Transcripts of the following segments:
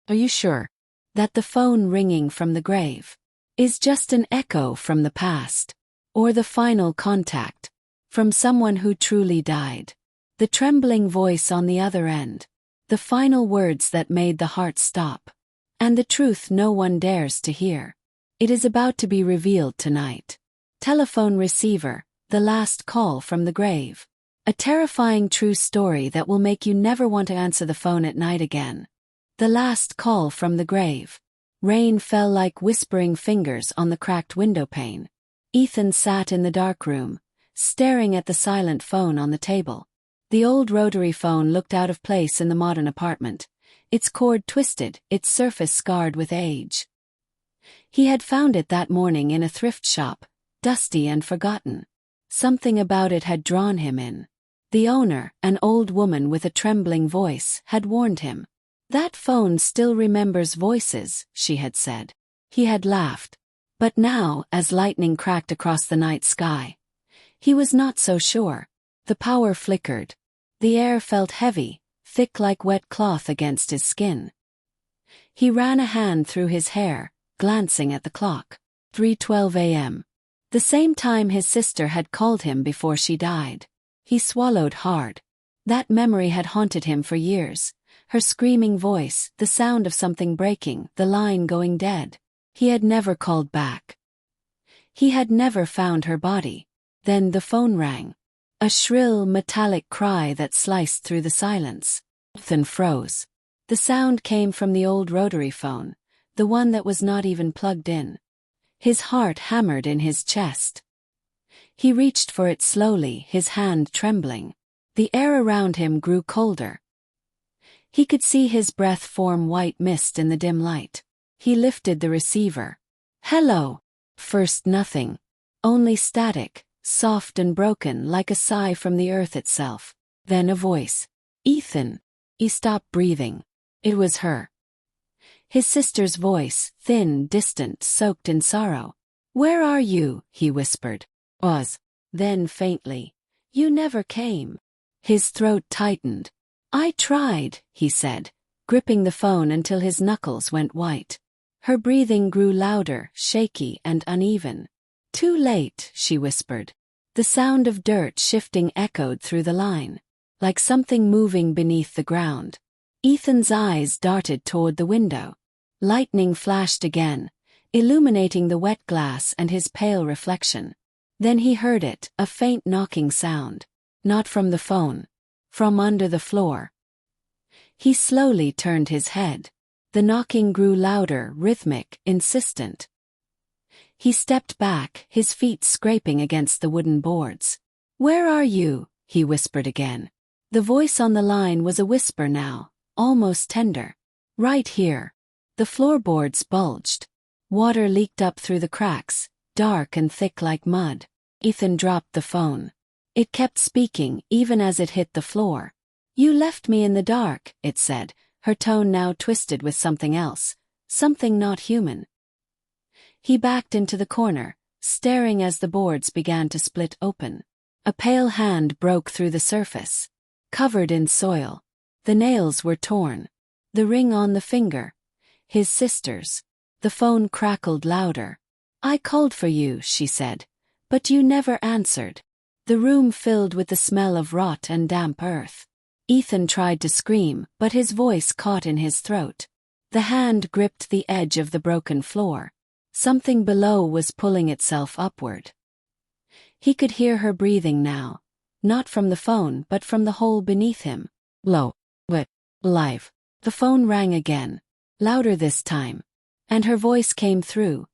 Are you sure that the phone ringing from the grave is just an echo from the past, or the final contact from someone who truly died? The trembling voice on the other end, the final words that made the heart stop, and the truth no one dares to hear. It is about to be revealed tonight. Telephone receiver, the last call from the grave. A terrifying true story that will make you never want to answer the phone at night again. The last call from the grave. Rain fell like whispering fingers on the cracked window pane. Ethan sat in the dark room, staring at the silent phone on the table. The old rotary phone looked out of place in the modern apartment, its cord twisted, its surface scarred with age. He had found it that morning in a thrift shop, dusty and forgotten. Something about it had drawn him in. The owner, an old woman with a trembling voice, had warned him. "That phone still remembers voices," she had said. He had laughed. But now, as lightning cracked across the night sky, he was not so sure. The power flickered. The air felt heavy, thick like wet cloth against his skin. He ran a hand through his hair, glancing at the clock. 3:12 a.m. The same time his sister had called him before she died. He swallowed hard. That memory had haunted him for years. Her screaming voice, the sound of something breaking, the line going dead. He had never called back. He had never found her body. Then the phone rang. A shrill, metallic cry that sliced through the silence. Ethan froze. The sound came from the old rotary phone, the one that was not even plugged in. His heart hammered in his chest. He reached for it slowly, his hand trembling. The air around him grew colder. He could see his breath form white mist in the dim light. He lifted the receiver. "Hello." First nothing. Only static, soft and broken like a sigh from the earth itself. Then a voice. "Ethan." He stopped breathing. It was her. His sister's voice, thin, distant, soaked in sorrow. "Where are you?" he whispered. "Oz." Then faintly. "You never came." His throat tightened. "I tried," he said, gripping the phone until his knuckles went white. Her breathing grew louder, shaky and uneven. "Too late," she whispered. The sound of dirt shifting echoed through the line, like something moving beneath the ground. Ethan's eyes darted toward the window. Lightning flashed again, illuminating the wet glass and his pale reflection. Then he heard it, a faint knocking sound. Not from the phone. From under the floor. He slowly turned his head. The knocking grew louder, rhythmic, insistent. He stepped back, his feet scraping against the wooden boards. "Where are you?" he whispered again. The voice on the line was a whisper now, almost tender. "Right here." The floorboards bulged. Water leaked up through the cracks, dark and thick like mud. Ethan dropped the phone. It kept speaking, even as it hit the floor. "You left me in the dark," it said, her tone now twisted with something else, something not human. He backed into the corner, staring as the boards began to split open. A pale hand broke through the surface. Covered in soil. The nails were torn. The ring on the finger. His sister's. The phone crackled louder. "I called for you," she said. "But you never answered." The room filled with the smell of rot and damp earth. Ethan tried to scream, but his voice caught in his throat. The hand gripped the edge of the broken floor. Something below was pulling itself upward. He could hear her breathing now. Not from the phone but from the hole beneath him. Low. Wet. Live. The phone rang again. Louder this time. And her voice came through.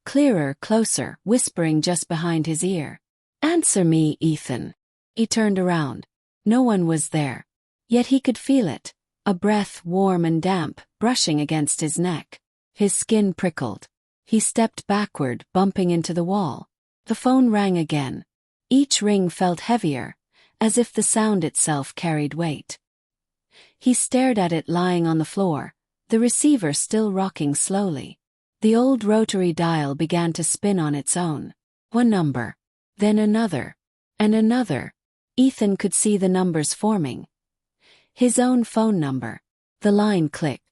Clearer, closer, whispering just behind his ear. "Answer me, Ethan." He turned around. No one was there. Yet he could feel it. A breath, warm and damp, brushing against his neck. His skin prickled. He stepped backward, bumping into the wall. The phone rang again. Each ring felt heavier, as if the sound itself carried weight. He stared at it lying on the floor, the receiver still rocking slowly. The old rotary dial began to spin on its own. One number. Then another. And another. Ethan could see the numbers forming. His own phone number. The line clicked.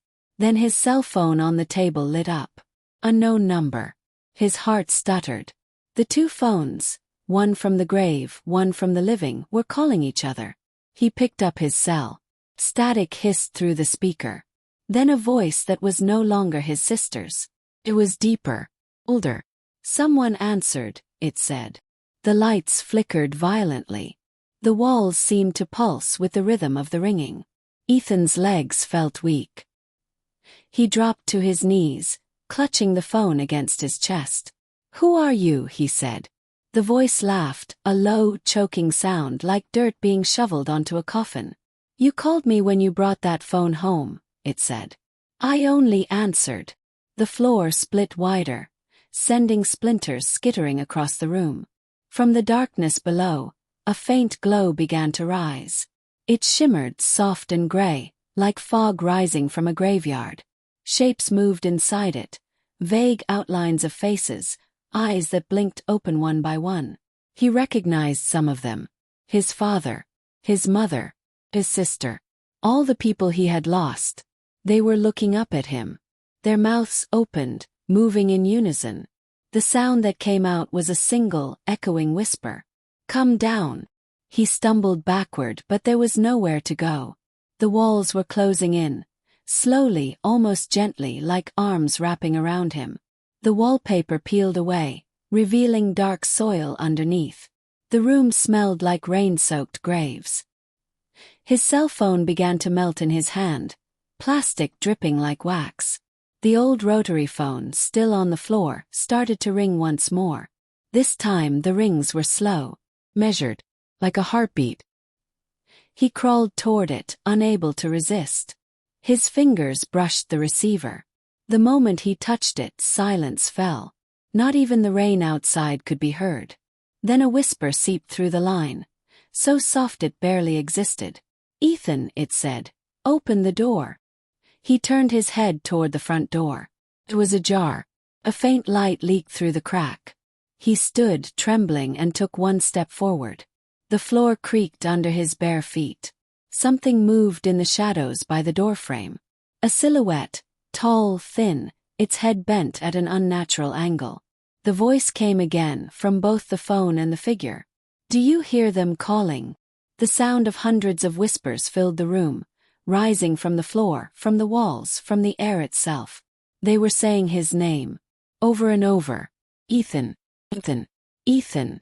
Then his cell phone on the table lit up. Unknown number. His heart stuttered. The two phones, one from the grave, one from the living, were calling each other. He picked up his cell. Static hissed through the speaker. Then a voice that was no longer his sister's. It was deeper, older. Someone answered, it said. The lights flickered violently. The walls seemed to pulse with the rhythm of the ringing. Ethan's legs felt weak. He dropped to his knees, clutching the phone against his chest. "Who are you?" he said. The voice laughed, a low, choking sound like dirt being shoveled onto a coffin. "You called me when you brought that phone home," it said. I only answered. The floor split wider, sending splinters skittering across the room. From the darkness below, a faint glow began to rise. It shimmered soft and gray, like fog rising from a graveyard. Shapes moved inside it, vague outlines of faces, eyes that blinked open one by one. He recognized some of them. His father, his mother, his sister. All the people he had lost. They were looking up at him. Their mouths opened, moving in unison. The sound that came out was a single, echoing whisper. "Come down." He stumbled backward, but there was nowhere to go. The walls were closing in, slowly, almost gently, like arms wrapping around him. The wallpaper peeled away, revealing dark soil underneath. The room smelled like rain-soaked graves. His cell phone began to melt in his hand, plastic dripping like wax. The old rotary phone, still on the floor, started to ring once more. This time the rings were slow, measured, like a heartbeat. He crawled toward it, unable to resist. His fingers brushed the receiver. The moment he touched it, silence fell. Not even the rain outside could be heard. Then a whisper seeped through the line, so soft it barely existed. "Ethan," it said, "open the door." He turned his head toward the front door. It was ajar. A faint light leaked through the crack. He stood, trembling, and took one step forward. The floor creaked under his bare feet. Something moved in the shadows by the doorframe. A silhouette, tall, thin, its head bent at an unnatural angle. The voice came again, from both the phone and the figure. "Do you hear them calling?" The sound of hundreds of whispers filled the room, rising from the floor, from the walls, from the air itself. They were saying his name, over and over. "Ethan, Ethan, Ethan."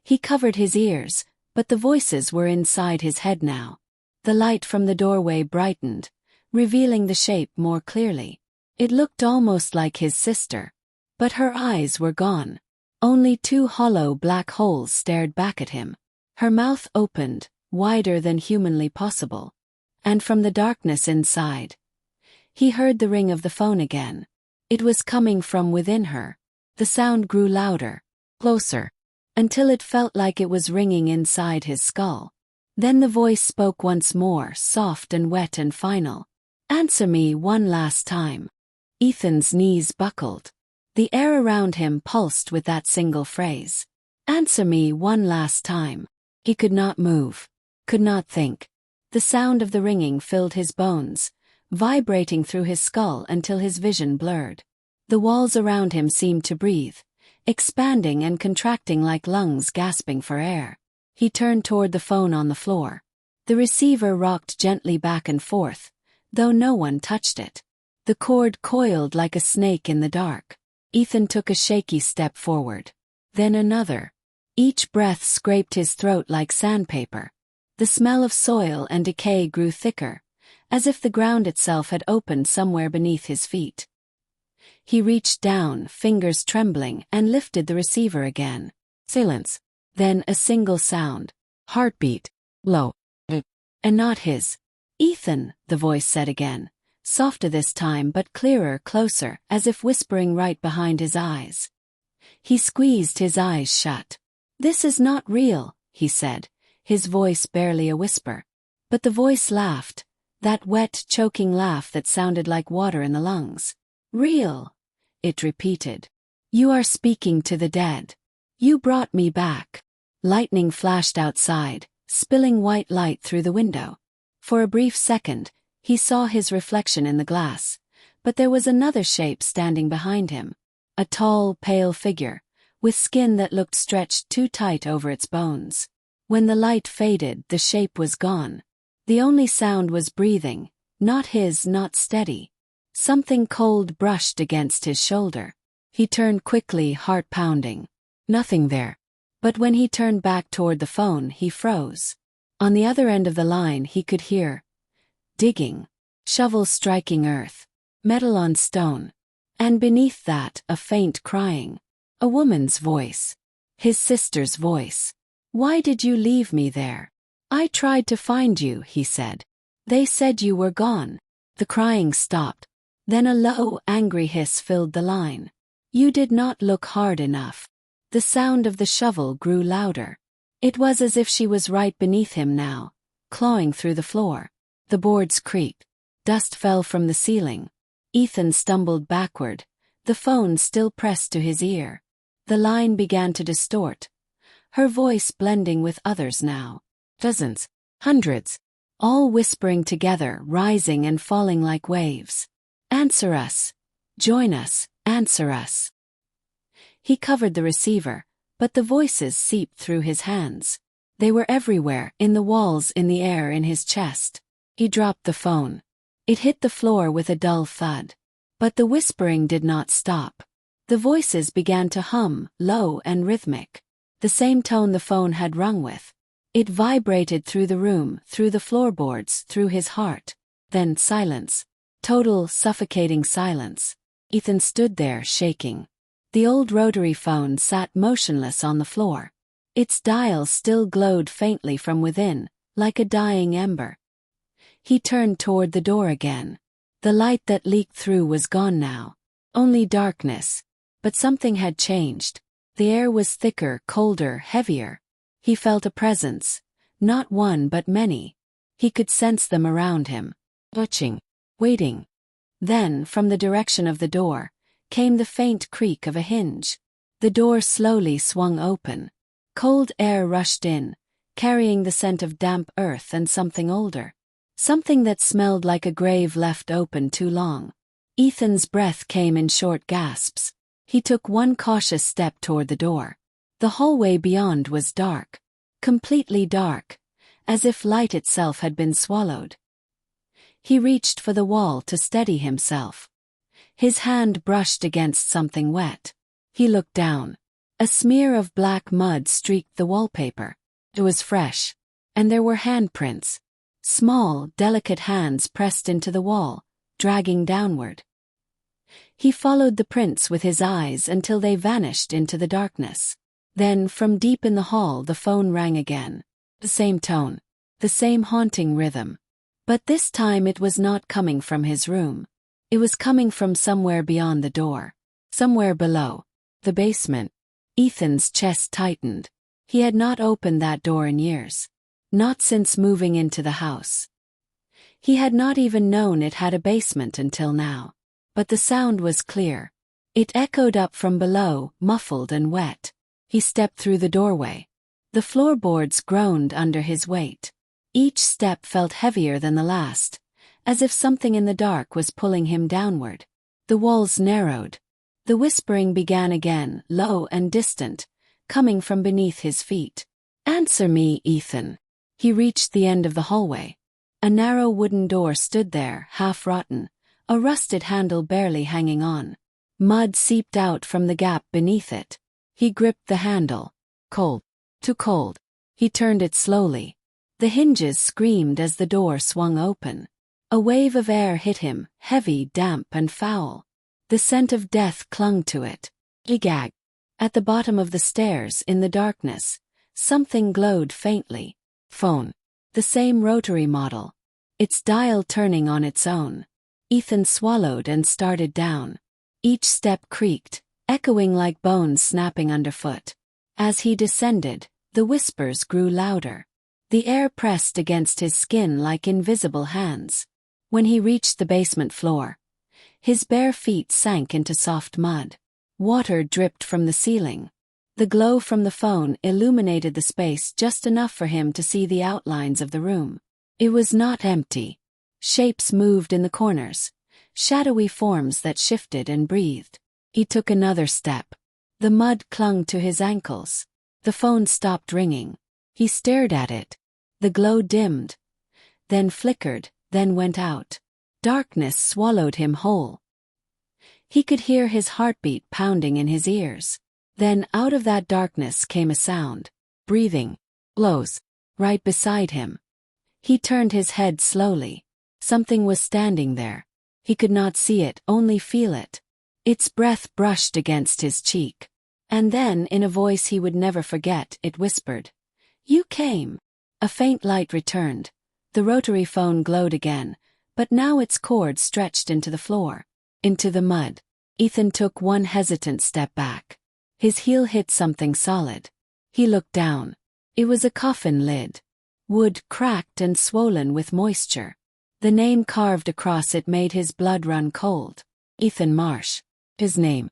He covered his ears, but the voices were inside his head now. The light from the doorway brightened, revealing the shape more clearly. It looked almost like his sister. But her eyes were gone. Only two hollow black holes stared back at him. Her mouth opened, wider than humanly possible. And from the darkness inside, he heard the ring of the phone again. It was coming from within her. The sound grew louder, closer, until it felt like it was ringing inside his skull. Then the voice spoke once more, soft and wet and final. "Answer me one last time." Ethan's knees buckled. The air around him pulsed with that single phrase. "Answer me one last time." He could not move, could not think. The sound of the ringing filled his bones, vibrating through his skull until his vision blurred. The walls around him seemed to breathe, expanding and contracting like lungs gasping for air. He turned toward the phone on the floor. The receiver rocked gently back and forth, though no one touched it. The cord coiled like a snake in the dark. Ethan took a shaky step forward. Then another. Each breath scraped his throat like sandpaper. The smell of soil and decay grew thicker, as if the ground itself had opened somewhere beneath his feet. He reached down, fingers trembling, and lifted the receiver again. Silence. Then a single sound. Heartbeat. Low. And not his. "Ethan," the voice said again, softer this time but clearer, closer, as if whispering right behind his eyes. He squeezed his eyes shut. "This is not real," he said, his voice barely a whisper. But the voice laughed, that wet, choking laugh that sounded like water in the lungs. "Real," it repeated. "You are speaking to the dead. You brought me back." Lightning flashed outside, spilling white light through the window. For a brief second, He saw his reflection in the glass, but there was another shape standing behind him. A tall, pale figure, with skin that looked stretched too tight over its bones. When the light faded, the shape was gone. The only sound was breathing, not his, not steady. Something cold brushed against his shoulder. He turned quickly, heart pounding. Nothing there. But when he turned back toward the phone, he froze. On the other end of the line he could hear digging, shovels striking earth, metal on stone. And beneath that, a faint crying. A woman's voice. His sister's voice. "Why did you leave me there? I tried to find you," he said. "They said you were gone." The crying stopped. Then a low, angry hiss filled the line. "You did not look hard enough." The sound of the shovel grew louder. It was as if she was right beneath him now, clawing through the floor. The boards creaked. Dust fell from the ceiling. Ethan stumbled backward, the phone still pressed to his ear. The line began to distort, her voice blending with others now. Dozens, hundreds, all whispering together, rising and falling like waves. "Answer us. Join us, answer us." He covered the receiver, but the voices seeped through his hands. They were everywhere, in the walls, in the air, in his chest. He dropped the phone. It hit the floor with a dull thud. But the whispering did not stop. The voices began to hum, low and rhythmic. The same tone the phone had rung with. It vibrated through the room, through the floorboards, through his heart. Then silence. Total, suffocating silence. Ethan stood there, shaking. The old rotary phone sat motionless on the floor. Its dial still glowed faintly from within, like a dying ember. He turned toward the door again. The light that leaked through was gone now. Only darkness. But something had changed. The air was thicker, colder, heavier. He felt a presence. Not one but many. He could sense them around him. Watching. Waiting. Then, from the direction of the door, came the faint creak of a hinge. The door slowly swung open. Cold air rushed in, carrying the scent of damp earth and something older. Something that smelled like a grave left open too long. Ethan's breath came in short gasps. He took one cautious step toward the door. The hallway beyond was dark. Completely dark, as if light itself had been swallowed. He reached for the wall to steady himself. His hand brushed against something wet. He looked down. A smear of black mud streaked the wallpaper. It was fresh. And there were handprints. Small, delicate hands pressed into the wall, dragging downward. He followed the prints with his eyes until they vanished into the darkness. Then, from deep in the hall, the phone rang again. The same tone. The same haunting rhythm. But this time it was not coming from his room. It was coming from somewhere beyond the door. Somewhere below. The basement. Ethan's chest tightened. He had not opened that door in years. Not since moving into the house. He had not even known it had a basement until now. But the sound was clear. It echoed up from below, muffled and wet. He stepped through the doorway. The floorboards groaned under his weight. Each step felt heavier than the last, as if something in the dark was pulling him downward. The walls narrowed. The whispering began again, low and distant, coming from beneath his feet. "Answer me, Ethan." He reached the end of the hallway. A narrow wooden door stood there, half-rotten, a rusted handle barely hanging on. Mud seeped out from the gap beneath it. He gripped the handle. Cold. Too cold. He turned it slowly. The hinges screamed as the door swung open. A wave of air hit him, heavy, damp and foul. The scent of death clung to it. He gagged. At the bottom of the stairs, in the darkness, something glowed faintly. Phone. The same rotary model. Its dial turning on its own. Ethan swallowed and started down. Each step creaked, echoing like bones snapping underfoot. As he descended, the whispers grew louder. The air pressed against his skin like invisible hands. When he reached the basement floor, his bare feet sank into soft mud. Water dripped from the ceiling. The glow from the phone illuminated the space just enough for him to see the outlines of the room. It was not empty. Shapes moved in the corners, shadowy forms that shifted and breathed. He took another step. The mud clung to his ankles. The phone stopped ringing. He stared at it. The glow dimmed, then flickered, then went out. Darkness swallowed him whole. He could hear his heartbeat pounding in his ears. Then out of that darkness came a sound. Breathing. Close. Right beside him. He turned his head slowly. Something was standing there. He could not see it, only feel it. Its breath brushed against his cheek. And then, in a voice he would never forget, it whispered, "You came." A faint light returned. The rotary phone glowed again, but now its cord stretched into the floor, into the mud. Ethan took one hesitant step back. His heel hit something solid. He looked down. It was a coffin lid. Wood cracked and swollen with moisture. The name carved across it made his blood run cold. Ethan Marsh. His name.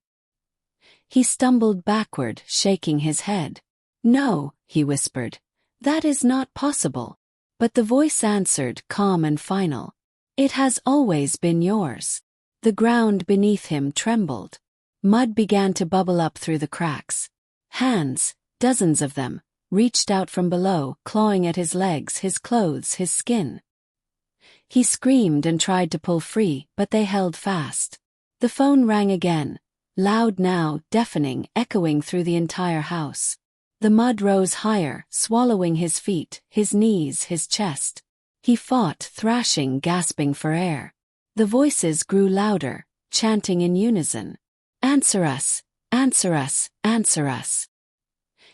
He stumbled backward, shaking his head. "No," he whispered. "That is not possible." But the voice answered, calm and final. "It has always been yours." The ground beneath him trembled. Mud began to bubble up through the cracks. Hands, dozens of them, reached out from below, clawing at his legs, his clothes, his skin. He screamed and tried to pull free, but they held fast. The phone rang again, loud now, deafening, echoing through the entire house. The mud rose higher, swallowing his feet, his knees, his chest. He fought, thrashing, gasping for air. The voices grew louder, chanting in unison. "Answer us! Answer us! Answer us!"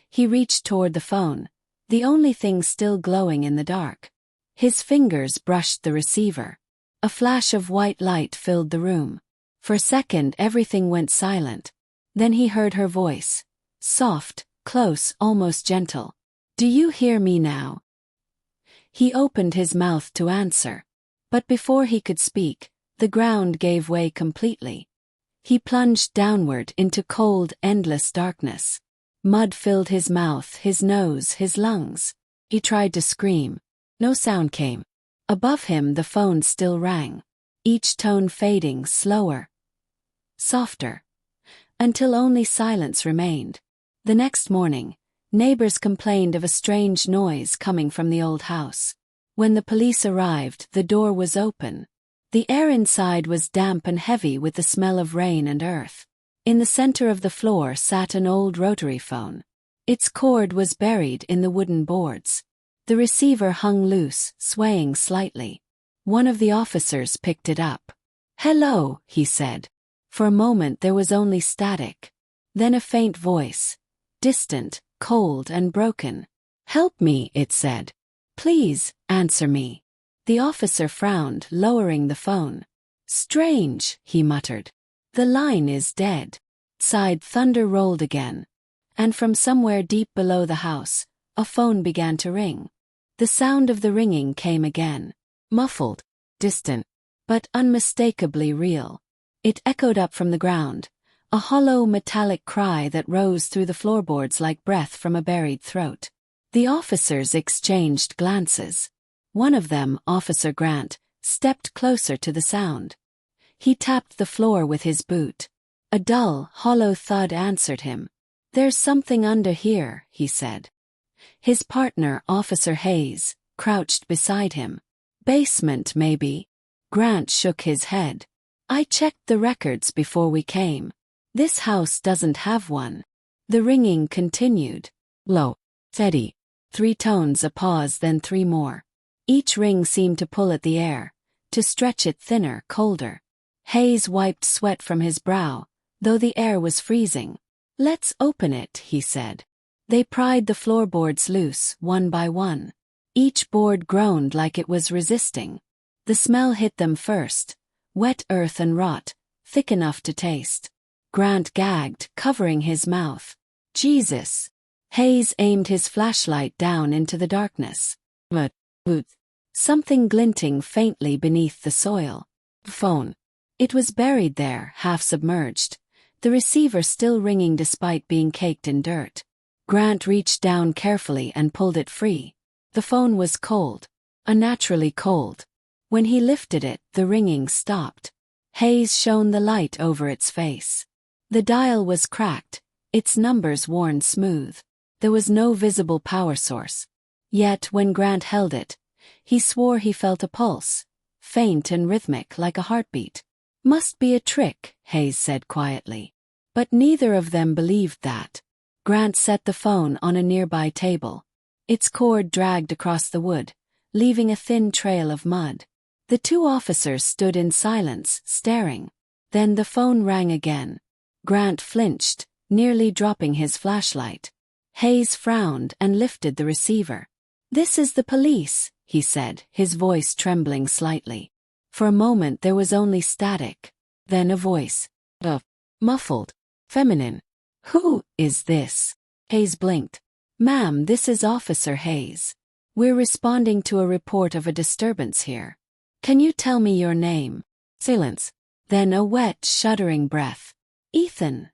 He reached toward the phone, the only thing still glowing in the dark. His fingers brushed the receiver. A flash of white light filled the room. For a second everything went silent. Then he heard her voice. Soft, close, almost gentle. "Do you hear me now?" He opened his mouth to answer. But before he could speak, the ground gave way completely. He plunged downward into cold, endless darkness. Mud filled his mouth, his nose, his lungs. He tried to scream. No sound came. Above him the phone still rang, each tone fading, slower, softer, until only silence remained. The next morning, neighbors complained of a strange noise coming from the old house. When the police arrived, the door was open. The air inside was damp and heavy with the smell of rain and earth. In the center of the floor sat an old rotary phone. Its cord was buried in the wooden boards. The receiver hung loose, swaying slightly. One of the officers picked it up. "Hello," he said. For a moment there was only static. Then a faint voice. Distant, cold and broken. "Help me," it said. "Please, answer me." The officer frowned, lowering the phone. "Strange," he muttered. "The line is dead." Outside, thunder rolled again. And from somewhere deep below the house, a phone began to ring. The sound of the ringing came again. Muffled, distant, but unmistakably real. It echoed up from the ground, a hollow metallic cry that rose through the floorboards like breath from a buried throat. The officers exchanged glances. One of them, Officer Grant, stepped closer to the sound. He tapped the floor with his boot. A dull, hollow thud answered him. "There's something under here," he said. His partner, Officer Hayes, crouched beside him. "Basement, maybe." Grant shook his head. "I checked the records before we came. This house doesn't have one." The ringing continued. Low, steady. 3 tones, a pause, then 3 more. Each ring seemed to pull at the air, to stretch it thinner, colder. Hayes wiped sweat from his brow, though the air was freezing. "Let's open it," he said. They pried the floorboards loose, one by one. Each board groaned like it was resisting. The smell hit them first, wet earth and rot, thick enough to taste. Grant gagged, covering his mouth. "Jesus!" Hayes aimed his flashlight down into the darkness. But, something glinting faintly beneath the soil. Phone. It was buried there, half submerged, the receiver still ringing despite being caked in dirt. Grant reached down carefully and pulled it free. The phone was cold, unnaturally cold. When he lifted it, the ringing stopped. Hayes shone the light over its face. The dial was cracked, its numbers worn smooth. There was no visible power source. Yet when Grant held it, he swore he felt a pulse, faint and rhythmic like a heartbeat. "Must be a trick," Hayes said quietly. But neither of them believed that. Grant set the phone on a nearby table. Its cord dragged across the wood, leaving a thin trail of mud. The two officers stood in silence, staring. Then the phone rang again. Grant flinched, nearly dropping his flashlight. Hayes frowned and lifted the receiver. "This is the police," he said, his voice trembling slightly. For a moment there was only static. Then a voice. Muffled. Feminine. "Who is this?" Hayes blinked. "Ma'am, this is Officer Hayes. We're responding to a report of a disturbance here. Can you tell me your name?" Silence. Then a wet, shuddering breath. "Ethan,"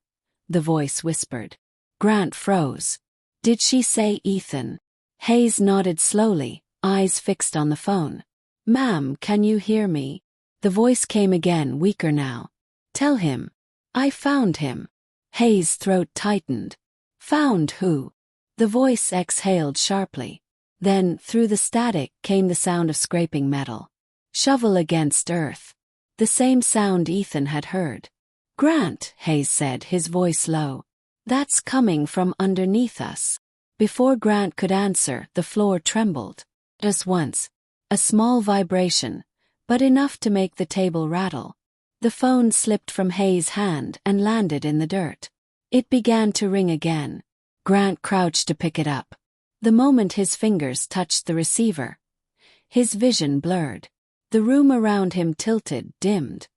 the voice whispered. Grant froze. Did she say Ethan? Hayes nodded slowly, eyes fixed on the phone. "Ma'am, can you hear me?" The voice came again, weaker now. "Tell him. I found him." Hayes' throat tightened. "Found who?" The voice exhaled sharply. Then, through the static, came the sound of scraping metal. Shovel against earth. The same sound Ethan had heard. "Grant," Hayes said, his voice low. "That's coming from underneath us." Before Grant could answer, the floor trembled. Just once. A small vibration, but enough to make the table rattle. The phone slipped from Hayes' hand and landed in the dirt. It began to ring again. Grant crouched to pick it up. The moment his fingers touched the receiver, his vision blurred. The room around him tilted, dimmed.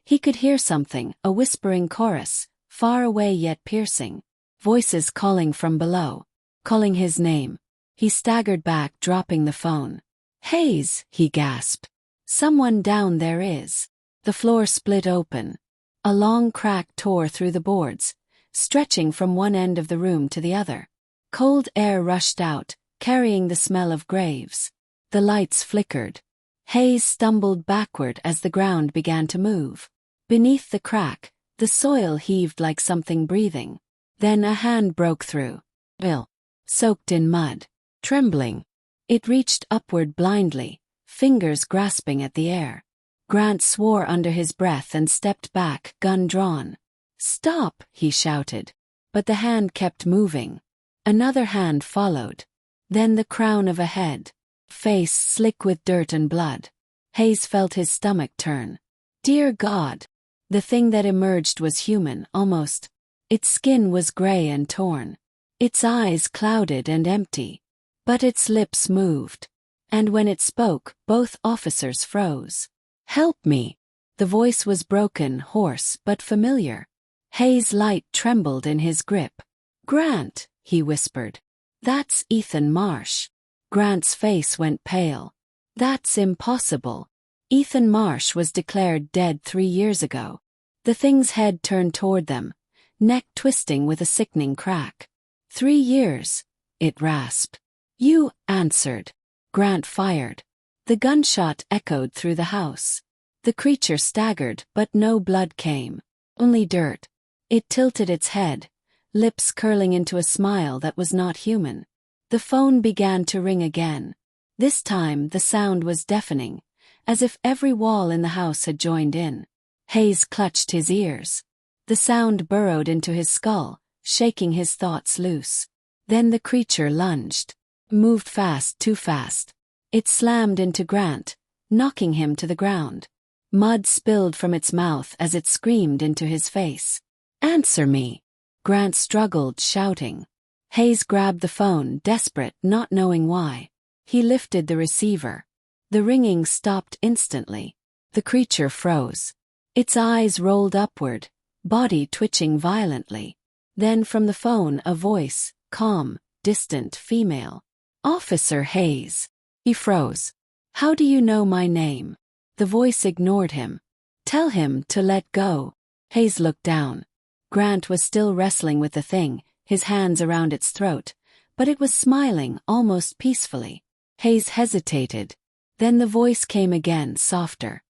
He could hear something, a whispering chorus, far away yet piercing. Voices calling from below, calling his name. He staggered back, dropping the phone. "Hayes," he gasped. "Someone down there is." The floor split open. A long crack tore through the boards, stretching from one end of the room to the other. Cold air rushed out, carrying the smell of graves. The lights flickered. Hayes stumbled backward as the ground began to move. Beneath the crack, the soil heaved like something breathing. Then a hand broke through. Bill. Soaked in mud. Trembling. It reached upward blindly, fingers grasping at the air. Grant swore under his breath and stepped back, gun drawn. "Stop!" he shouted. But the hand kept moving. Another hand followed. Then the crown of a head. Face slick with dirt and blood. Hayes felt his stomach turn. Dear God! The thing that emerged was human, almost. Its skin was gray and torn. Its eyes clouded and empty. But its lips moved. And when it spoke, both officers froze. "Help me!" The voice was broken, hoarse, but familiar. Hayes' light trembled in his grip. "Grant," he whispered. "That's Ethan Marsh." Grant's face went pale. "That's impossible. Ethan Marsh was declared dead 3 years ago." The thing's head turned toward them, neck twisting with a sickening crack. 3 years, it rasped. "You answered." Grant fired. The gunshot echoed through the house. The creature staggered, but no blood came. Only dirt. It tilted its head, lips curling into a smile that was not human. The phone began to ring again. This time the sound was deafening, as if every wall in the house had joined in. Hayes clutched his ears. The sound burrowed into his skull, shaking his thoughts loose. Then the creature lunged. Moved fast, too fast. It slammed into Grant, knocking him to the ground. Mud spilled from its mouth as it screamed into his face. "Answer me!" Grant struggled, shouting. Hayes grabbed the phone, desperate, not knowing why. He lifted the receiver. The ringing stopped instantly. The creature froze. Its eyes rolled upward, body twitching violently. Then from the phone a voice, calm, distant, female. "Officer Hayes." He froze. "How do you know my name?" The voice ignored him. "Tell him to let go." Hayes looked down. Grant was still wrestling with the thing, his hands around its throat, but it was smiling, almost peacefully. Hayes hesitated. Then the voice came again, softer.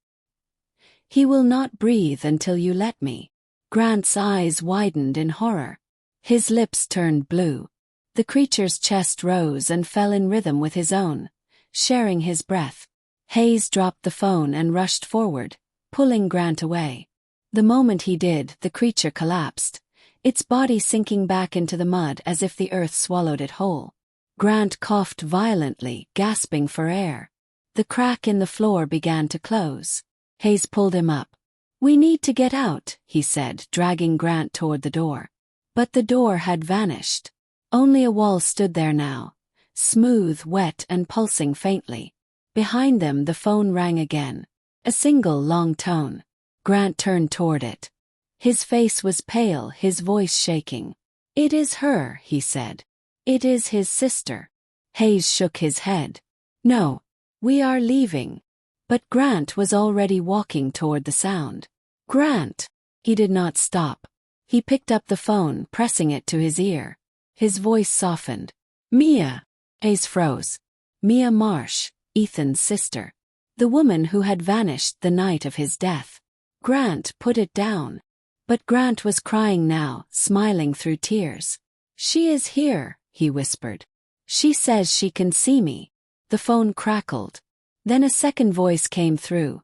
"He will not breathe until you let me." Grant's eyes widened in horror. His lips turned blue. The creature's chest rose and fell in rhythm with his own, sharing his breath. Hayes dropped the phone and rushed forward, pulling Grant away. The moment he did, the creature collapsed, its body sinking back into the mud as if the earth swallowed it whole. Grant coughed violently, gasping for air. The crack in the floor began to close. Hayes pulled him up. "We need to get out," he said, dragging Grant toward the door. But the door had vanished. Only a wall stood there now, smooth, wet, and pulsing faintly. Behind them the phone rang again. A single long tone. Grant turned toward it. His face was pale, his voice shaking. "It is her," he said. "It is his sister." Hayes shook his head. "No. We are leaving." But Grant was already walking toward the sound. "Grant!" He did not stop. He picked up the phone, pressing it to his ear. His voice softened. "Mia." Hayes froze. Mia Marsh, Ethan's sister. The woman who had vanished the night of his death. Grant put it down. But Grant was crying now, smiling through tears. "She is here," he whispered. "She says she can see me." The phone crackled. Then a second voice came through.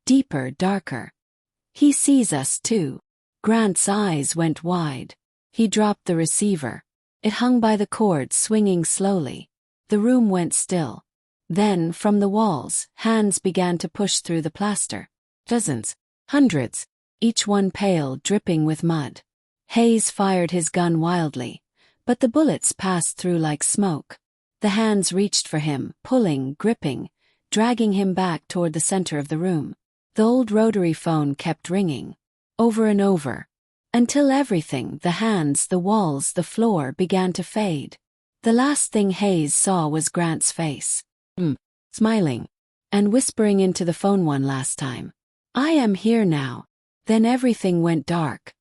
Deeper, darker. "He sees us too." Grant's eyes went wide. He dropped the receiver. It hung by the cord, swinging slowly. The room went still. Then, from the walls, hands began to push through the plaster. Dozens. Hundreds. Each one pale, dripping with mud. Hayes fired his gun wildly, but the bullets passed through like smoke. The hands reached for him, pulling, gripping, dragging him back toward the center of the room. The old rotary phone kept ringing. Over and over. Until everything, the hands, the walls, the floor, began to fade. The last thing Hayes saw was Grant's face. Smiling. And whispering into the phone one last time. "I am here now." Then everything went dark.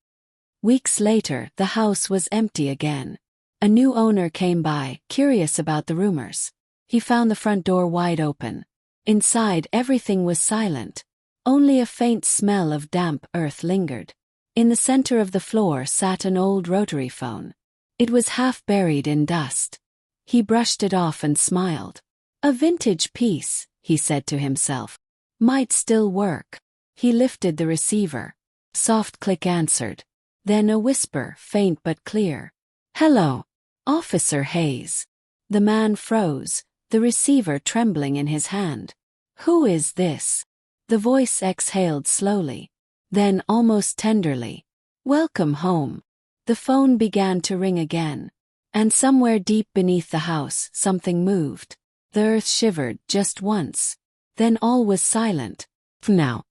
Weeks later, the house was empty again. A new owner came by, curious about the rumors. He found the front door wide open. Inside, everything was silent. Only a faint smell of damp earth lingered. In the center of the floor sat an old rotary phone. It was half buried in dust. He brushed it off and smiled. "A vintage piece," he said to himself. "Might still work." He lifted the receiver. Soft click answered. Then a whisper, faint but clear. "Hello, Officer Hayes." The man froze, the receiver trembling in his hand. "Who is this?" The voice exhaled slowly. Then almost tenderly. "Welcome home." The phone began to ring again. And somewhere deep beneath the house, something moved. The earth shivered just once. Then all was silent. Now.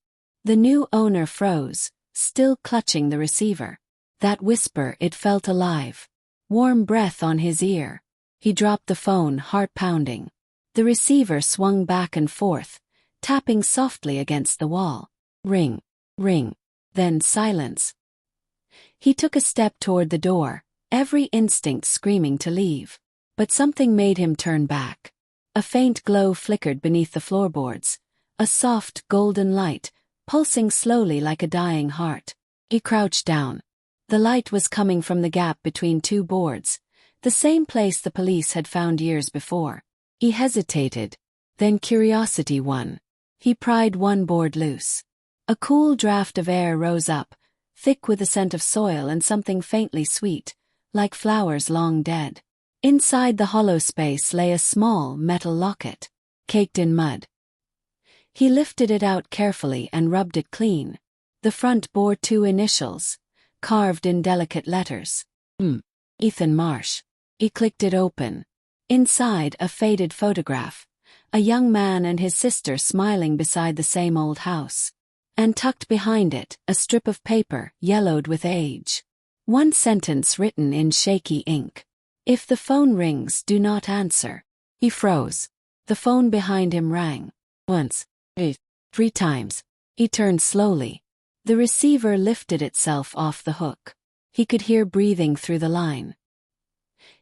The new owner froze, still clutching the receiver. That whisper, it felt alive. Warm breath on his ear. He dropped the phone, heart pounding. The receiver swung back and forth, tapping softly against the wall. Ring, ring, then silence. He took a step toward the door, every instinct screaming to leave. But something made him turn back. A faint glow flickered beneath the floorboards, a soft, golden light, pulsing slowly like a dying heart. He crouched down. The light was coming from the gap between two boards, the same place the police had found years before. He hesitated. Then curiosity won. He pried one board loose. A cool draft of air rose up, thick with the scent of soil and something faintly sweet, like flowers long dead. Inside the hollow space lay a small metal locket, caked in mud. He lifted it out carefully and rubbed it clean. The front bore two initials, carved in delicate letters. Ethan Marsh. He clicked it open. Inside, a faded photograph. A young man and his sister smiling beside the same old house. And tucked behind it, a strip of paper, yellowed with age. One sentence written in shaky ink. "If the phone rings, do not answer." He froze. The phone behind him rang. Once. 3 times. He turned slowly. The receiver lifted itself off the hook. He could hear breathing through the line.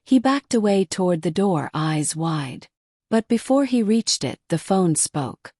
He backed away toward the door, eyes wide. But before he reached it, the phone spoke.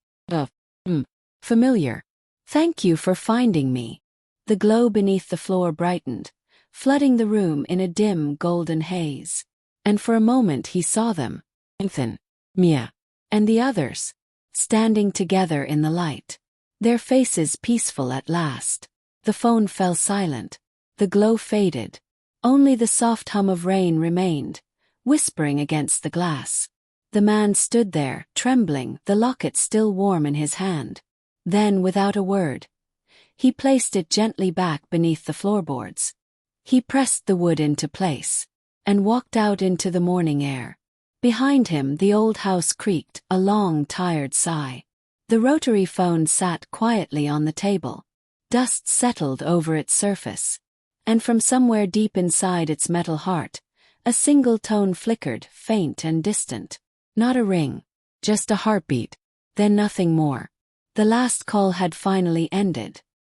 Familiar. Thank you for finding me. The glow beneath the floor brightened, flooding the room in a dim golden haze. And for a moment he saw them, Ethan, Mia, and the others, standing together in the light. Their faces peaceful at last. The phone fell silent. The glow faded. Only the soft hum of rain remained, whispering against the glass. The man stood there, trembling, the locket still warm in his hand. Then, without a word, he placed it gently back beneath the floorboards. He pressed the wood into place and walked out into the morning air. Behind him, the old house creaked, a long, tired sigh. The rotary phone sat quietly on the table. Dust settled over its surface, and from somewhere deep inside its metal heart, a single tone flickered, faint and distant. Not a ring, just a heartbeat, then nothing more. The last call had finally ended.